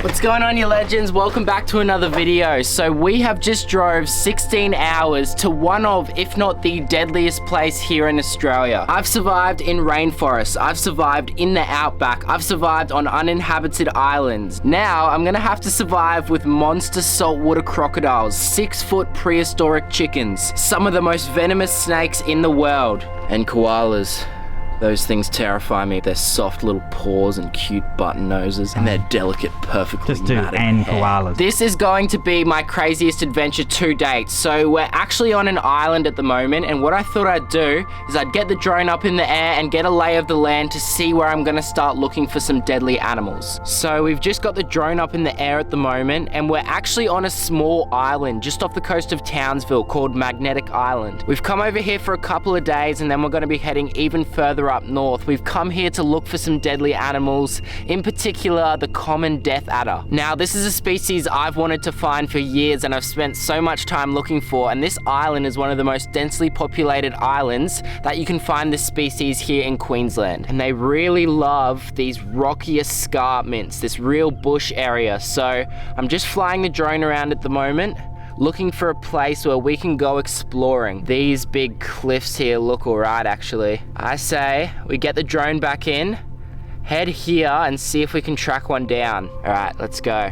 What's going on, you legends? Welcome back to another video. So we have just drove 16 hours to one of, if not the deadliest place here in Australia. I've survived in rainforests, I've survived in the outback, I've survived on uninhabited islands. Now I'm gonna have to survive with monster saltwater crocodiles, 6-foot prehistoric chickens, some of the most venomous snakes in the world, and koalas. Those things terrify me. Their soft little paws and cute button noses, and their delicate, perfectly matted and hair. koalas. This is going to be my craziest adventure to date. So we're actually on an island at the moment, and what I thought I'd do is I'd get the drone up in the air and get a lay of the land to see where I'm gonna start looking for some deadly animals. So we've just got the drone up in the air at the moment, and we're actually on a small island just off the coast of Townsville called Magnetic Island. We've come over here for a couple of days, and then we're gonna be heading even further up north. We've come here to look for some deadly animals, in particular the common death adder. Now this is a species I've wanted to find for years and I've spent so much time looking for, and this island is one of the most densely populated islands that you can find this species here in Queensland. And they really love these rocky escarpments, this real bush area. So I'm just flying the drone around at the moment, looking for a place where we can go exploring. These big cliffs here look alright actually. I say we get the drone back in, head here and see if we can track one down. Alright, let's go.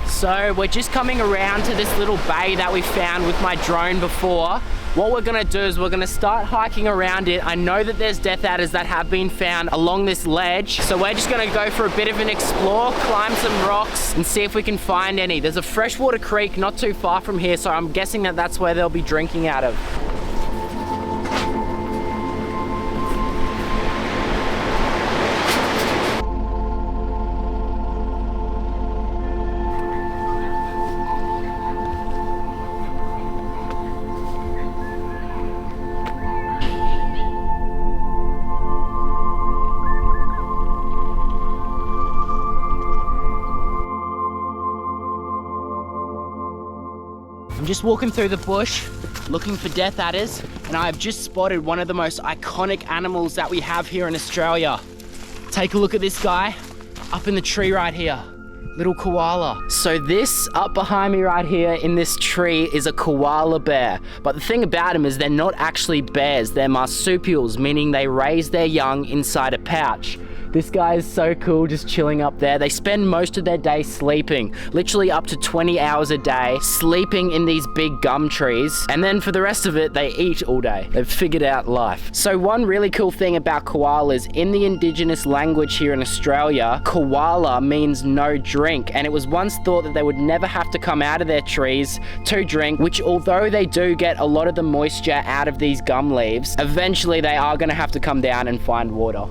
So we're just coming around to this little bay that we found with my drone before. What we're gonna do is we're gonna start hiking around it. I know that there's death adders that have been found along this ledge. So we're just gonna go for a bit of an explore, climb some rocks and see if we can find any. There's a freshwater creek not too far from here, so I'm guessing that that's where they'll be drinking out of. I'm just walking through the bush, looking for death adders, and I've just spotted one of the most iconic animals that we have here in Australia. Take a look at this guy, up in the tree right here, little koala. So this up behind me right here in this tree is a koala bear. But the thing about them is they're not actually bears, they're marsupials, meaning they raise their young inside a pouch. This guy is so cool, just chilling up there. They spend most of their day sleeping, literally up to 20 hours a day, sleeping in these big gum trees. And then for the rest of it, they eat all day. They've figured out life. So one really cool thing about koalas, in the indigenous language here in Australia, koala means no drink. And it was once thought that they would never have to come out of their trees to drink, which although they do get a lot of the moisture out of these gum leaves, eventually they are gonna have to come down and find water.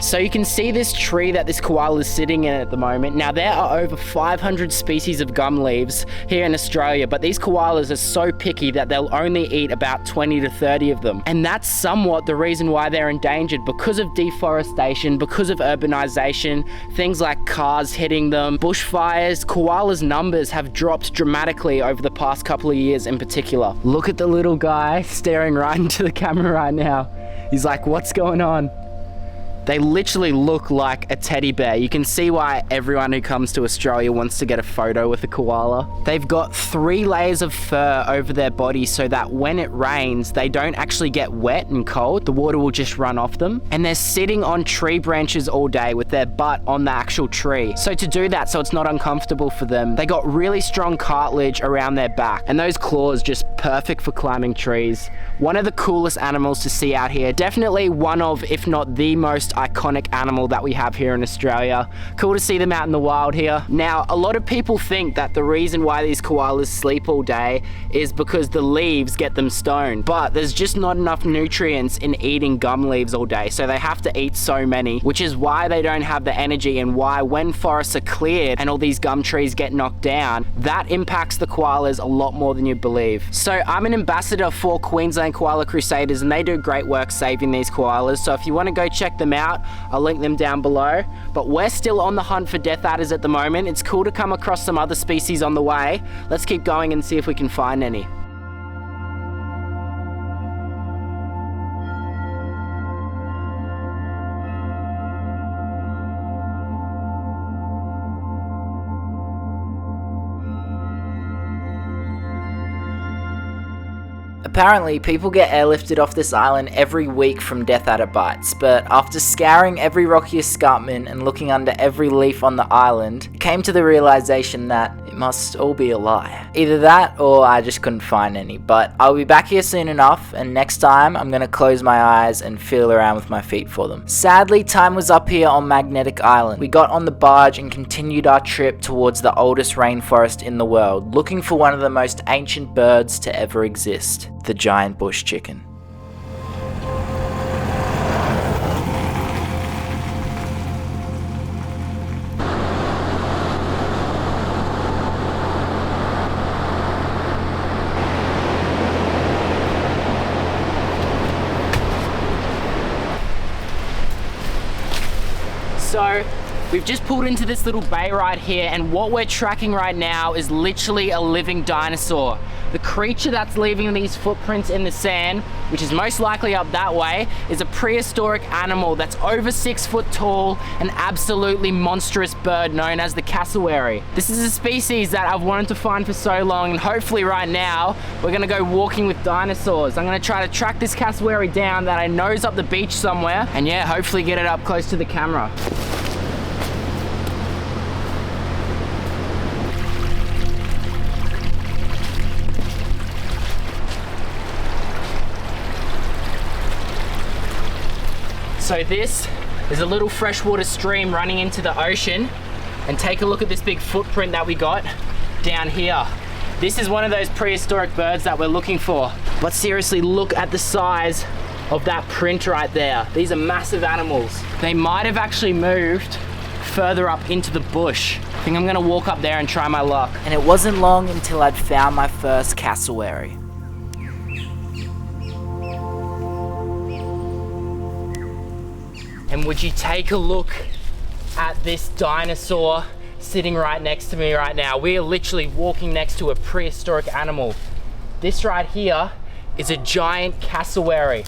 So you can see this tree that this koala is sitting in at the moment. Now there are over 500 species of gum leaves here in Australia, but these koalas are so picky that they'll only eat about 20 to 30 of them. And that's somewhat the reason why they're endangered, because of deforestation, because of urbanization, things like cars hitting them, bushfires. Koalas' numbers have dropped dramatically over the past couple of years in particular. Look at the little guy staring right into the camera right now. He's like, what's going on? They literally look like a teddy bear. You can see why everyone who comes to Australia wants to get a photo with a koala. They've got 3 layers of fur over their body so that when it rains, they don't actually get wet and cold. The water will just run off them. And they're sitting on tree branches all day with their butt on the actual tree. So to do that so it's not uncomfortable for them, they got really strong cartilage around their back. And those claws just perfect for climbing trees. One of the coolest animals to see out here. Definitely one of, if not the most iconic animal that we have here in Australia. Cool to see them out in the wild here. Now, a lot of people think that the reason why these koalas sleep all day is because the leaves get them stoned, but there's just not enough nutrients in eating gum leaves all day, so they have to eat so many, which is why they don't have the energy, and why when forests are cleared and all these gum trees get knocked down, that impacts the koalas a lot more than you believe. So I'm an ambassador for Queensland Koala Crusaders, and they do great work saving these koalas, so if you want to go check them out, I'll link them down below. But we're still on the hunt for Death Adders at the moment. It's cool to come across some other species on the way. Let's keep going and see if we can find any. Apparently, people get airlifted off this island every week from death adder bites, but after scouring every rocky escarpment and looking under every leaf on the island, came to the realization that it must all be a lie. Either that, or I just couldn't find any, but I'll be back here soon enough, and next time I'm gonna close my eyes and feel around with my feet for them. Sadly, time was up here on Magnetic Island. We got on the barge and continued our trip towards the oldest rainforest in the world, looking for one of the most ancient birds to ever exist. The giant bush chicken. So we've just pulled into this little bay right here, and what we're tracking right now is literally a living dinosaur. The creature that's leaving these footprints in the sand, which is most likely up that way, is a prehistoric animal that's over 6 foot tall, an absolutely monstrous bird known as the cassowary. This is a species that I've wanted to find for so long, and hopefully right now we're gonna go walking with dinosaurs. I'm gonna try to track this cassowary down that I know is up the beach somewhere, and yeah, hopefully get it up close to the camera. So this is a little freshwater stream running into the ocean, and take a look at this big footprint that we got down here. This is one of those prehistoric birds that we're looking for. But seriously, look at the size of that print right there. These are massive animals. They might have actually moved further up into the bush. I think I'm gonna walk up there and try my luck. And it wasn't long until I'd found my first cassowary. And would you take a look at this dinosaur sitting right next to me right now? We are literally walking next to a prehistoric animal. This right here is a giant cassowary.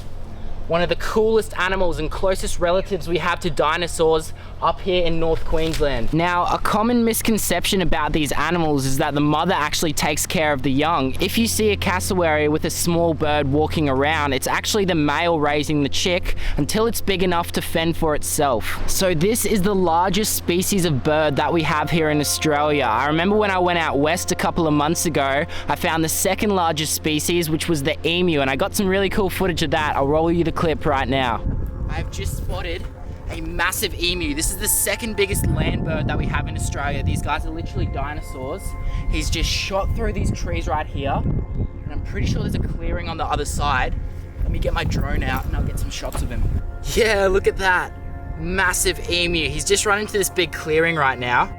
One of the coolest animals and closest relatives we have to dinosaurs up here in North Queensland. Now, a common misconception about these animals is that the mother actually takes care of the young. If you see a cassowary with a small bird walking around, it's actually the male raising the chick until it's big enough to fend for itself. So this is the largest species of bird that we have here in Australia. I remember when I went out west a couple of months ago, I found the second largest species, which was the emu, and I got some really cool footage of that. I'll roll you the clip right now. I've just spotted a massive emu. This is the second biggest land bird that we have in Australia. These guys are literally dinosaurs. He's just shot through these trees right here, and I'm pretty sure there's a clearing on the other side. Let me get my drone out and I'll get some shots of him. Yeah, look at that. Massive emu. He's just run into this big clearing right now.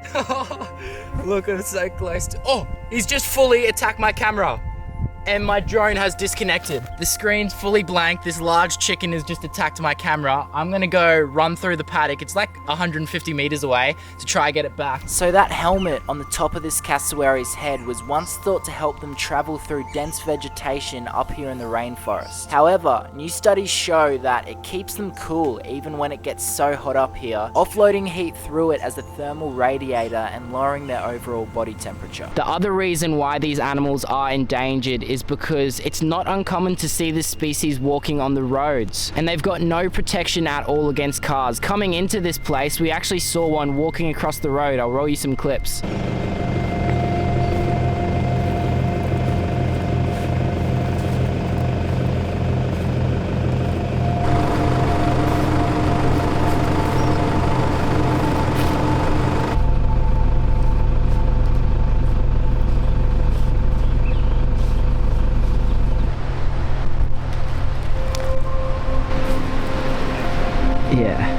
Look, I'm so close to... Oh, he's just fully attacked my camera. and my drone has disconnected. The screen's fully blank. This large chicken has just attacked my camera. I'm gonna go run through the paddock. It's like 150 meters away to try and get it back. So that helmet on the top of this cassowary's head was once thought to help them travel through dense vegetation up here in the rainforest. However, new studies show that it keeps them cool even when it gets so hot up here, offloading heat through it as a thermal radiator and lowering their overall body temperature. The other reason why these animals are endangered is because it's not uncommon to see this species walking on the roads, and they've got no protection at all against cars. Coming into this place, we actually saw one walking across the road. I'll roll you some clips. Yeah.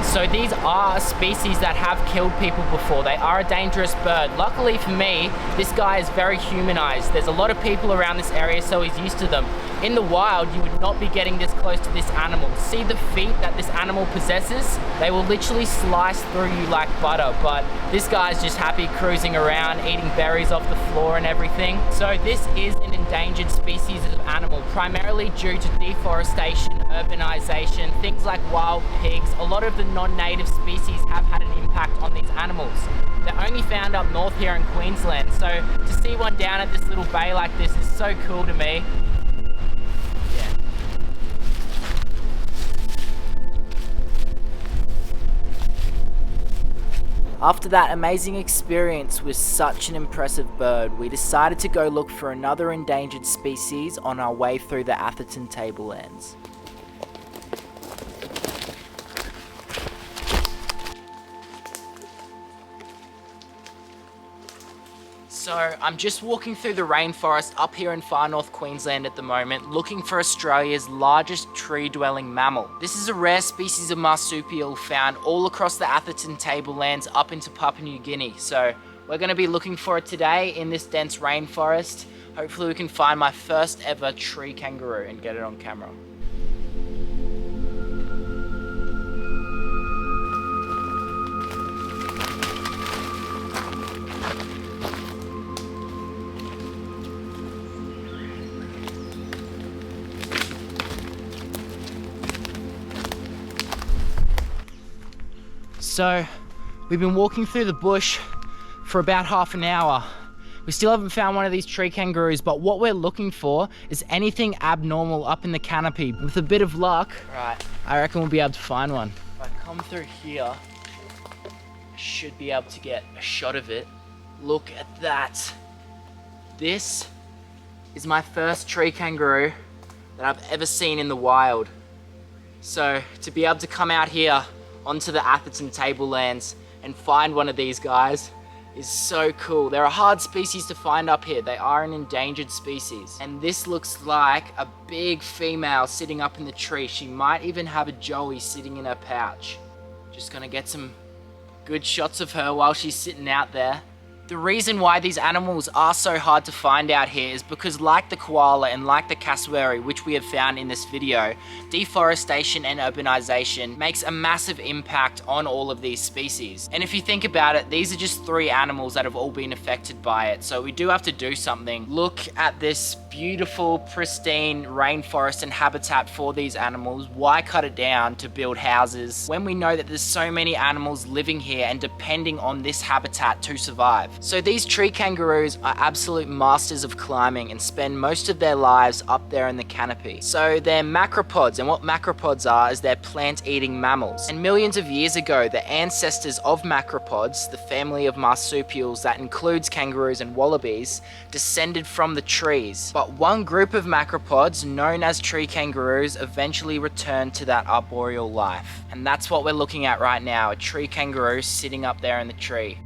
So these are species that have killed people before. They are a dangerous bird. Luckily for me, this guy is very humanized. There's a lot of people around this area, so he's used to them. In the wild, you would not be getting this close to this animal. See the feet that this animal possesses? They will literally slice through you like butter, but this guy's just happy cruising around, eating berries off the floor and everything. So this is an endangered species of animal, primarily due to deforestation, urbanization, things like wild pigs. A lot of the non-native species have had an impact on these animals. They're only found up north here in Queensland, so to see one down at this little bay like this is so cool to me. After that amazing experience with such an impressive bird, we decided to go look for another endangered species on our way through the Atherton tablelands. So I'm just walking through the rainforest up here in far north Queensland at the moment, looking for Australia's largest tree-dwelling mammal. This is a rare species of marsupial found all across the Atherton tablelands up into Papua New Guinea. So we're going to be looking for it today in this dense rainforest. Hopefully we can find my first ever tree kangaroo and get it on camera. So we've been walking through the bush for about half an hour. We still haven't found one of these tree kangaroos, but what we're looking for is anything abnormal up in the canopy. With a bit of luck, right, I reckon we'll be able to find one. If I come through here, I should be able to get a shot of it. Look at that. This is my first tree kangaroo that I've ever seen in the wild. So to be able to come out here onto the Atherton tablelands and find one of these guys is so cool. They're a hard species to find up here. They are an endangered species. And this looks like a big female sitting up in the tree. She might even have a joey sitting in her pouch. Just gonna get some good shots of her while she's sitting out there. The reason why these animals are so hard to find out here is because, like the koala and like the cassowary, which we have found in this video, deforestation and urbanization makes a massive impact on all of these species. And if you think about it, these are just 3 animals that have all been affected by it. So we do have to do something. Look at this beautiful, pristine rainforest and habitat for these animals. Why cut it down to build houses when we know that there's so many animals living here and depending on this habitat to survive? So these tree kangaroos are absolute masters of climbing and spend most of their lives up there in the canopy. So they're macropods, and what macropods are is they're plant-eating mammals. And millions of years ago, the ancestors of macropods, the family of marsupials that includes kangaroos and wallabies, descended from the trees. But one group of macropods, known as tree kangaroos, eventually returned to that arboreal life. And that's what we're looking at right now, a tree kangaroo sitting up there in the tree.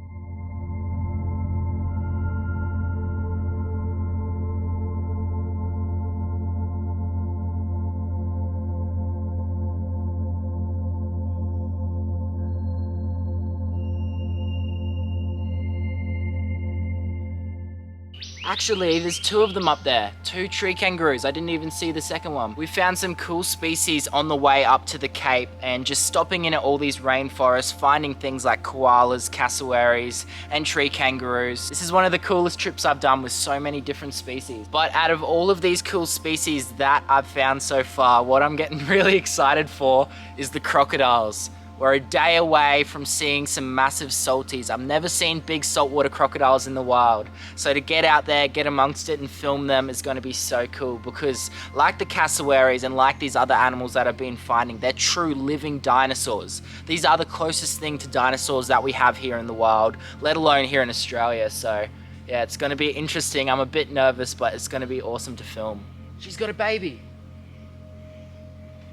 Actually, there's 2 of them up there. 2 tree kangaroos. I didn't even see the second one. We found some cool species on the way up to the Cape and just stopping in at all these rainforests, finding things like koalas, cassowaries, and tree kangaroos. This is one of the coolest trips I've done with so many different species. But out of all of these cool species that I've found so far, what I'm getting really excited for is the crocodiles. We're a day away from seeing some massive salties. I've never seen big saltwater crocodiles in the wild. So to get out there, get amongst it and film them is going to be so cool because like the cassowaries and like these other animals that I've been finding, they're true living dinosaurs. These are the closest thing to dinosaurs that we have here in the wild, let alone here in Australia. So yeah, it's going to be interesting. I'm a bit nervous, but it's going to be awesome to film. She's got a baby.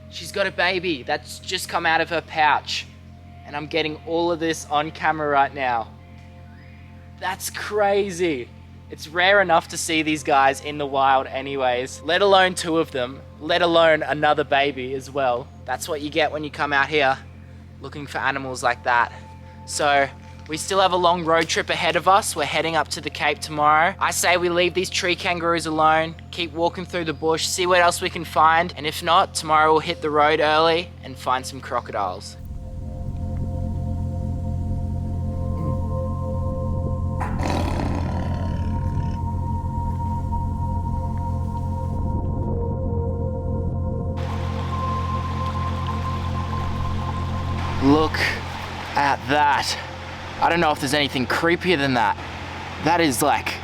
She's got a baby that's just come out of her pouch. And I'm getting all of this on camera right now. That's crazy. It's rare enough to see these guys in the wild anyways, let alone 2 of them, let alone another baby as well. That's what you get when you come out here looking for animals like that. So we still have a long road trip ahead of us. We're heading up to the Cape tomorrow. I say we leave these tree kangaroos alone, keep walking through the bush, see what else we can find, and if not, tomorrow we'll hit the road early and find some crocodiles. Look at that. I don't know if there's anything creepier than that. That is like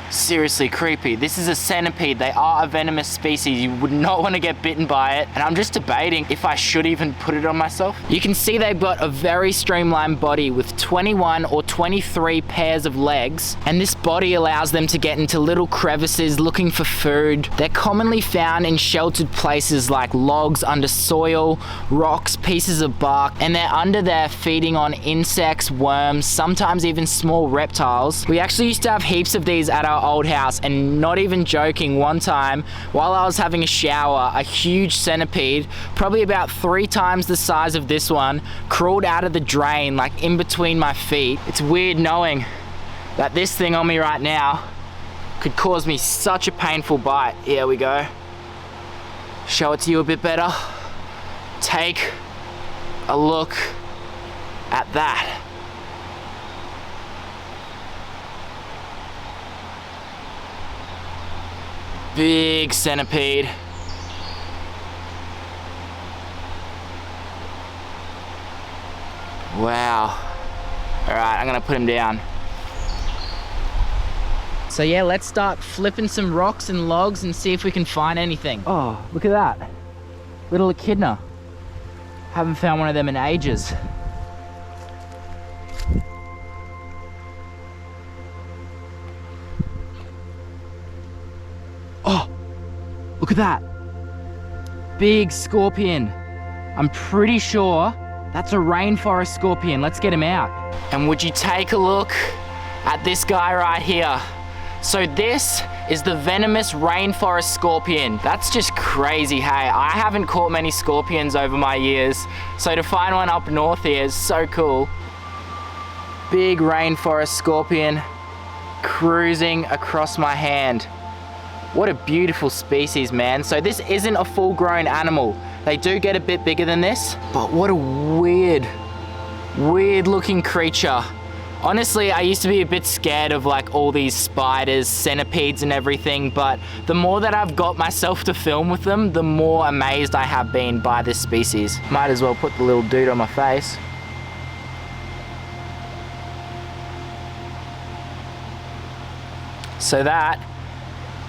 seriously creepy. This is a centipede. They are a venomous species. You would not want to get bitten by it. And I'm just debating if I should even put it on myself. You can see they've got a very streamlined body with 21 or 23 pairs of legs. And this body allows them to get into little crevices looking for food. They're commonly found in sheltered places like logs under soil, rocks, pieces of bark, and they're under there feeding on insects, worms, sometimes even small reptiles. We actually used to have heaps of these at our old house, and not even joking, one time while I was having a shower, a huge centipede, probably about 3 times the size of this one, crawled out of the drain like in between my feet. It's weird knowing that this thing on me right now could cause me such a painful bite. Here we go. Show it to you a bit better. Take a look at that. Big centipede. Wow. All right, I'm gonna put him down. So yeah, let's start flipping some rocks and logs and see if we can find anything. Oh, look at that. Little echidna. Haven't found one of them in ages. Oh, look at that. Big scorpion. I'm pretty sure that's a rainforest scorpion. Let's get him out. And would you take a look at this guy right here? So this is the venomous rainforest scorpion. That's just crazy, hey. I haven't caught many scorpions over my years, so to find one up north here is so cool. Big rainforest scorpion cruising across my hand. What a beautiful species, man. So this isn't a full-grown animal. They do get a bit bigger than this, but what a weird looking creature. Honestly, I used to be a bit scared of like all these spiders, centipedes and everything, but the more that I've got myself to film with them, the more amazed I have been by this species. Might as well put the little dude on my face. So that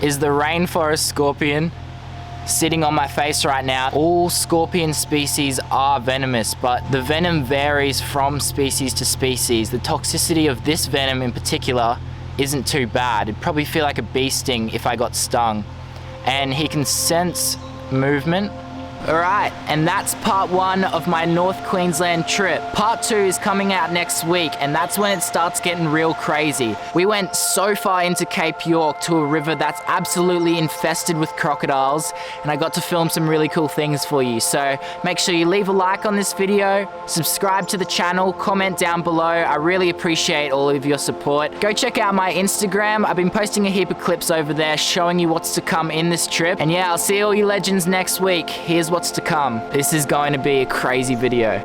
is the rainforest scorpion sitting on my face right now. All scorpion species are venomous, but the venom varies from species to species. The toxicity of this venom in particular isn't too bad. It'd probably feel like a bee sting if I got stung. And he can sense movement Alright, and that's part 1 of my North Queensland trip. Part 2 is coming out next week, and that's when it starts getting real crazy. We went so far into Cape York to a river that's absolutely infested with crocodiles, and I got to film some really cool things for you. So make sure you leave a like on this video, subscribe to the channel, comment down below. I really appreciate all of your support. Go check out my Instagram. I've been posting a heap of clips over there showing you what's to come in this trip. And yeah, I'll see all you legends next week. Here's what's to come. This is going to be a crazy video.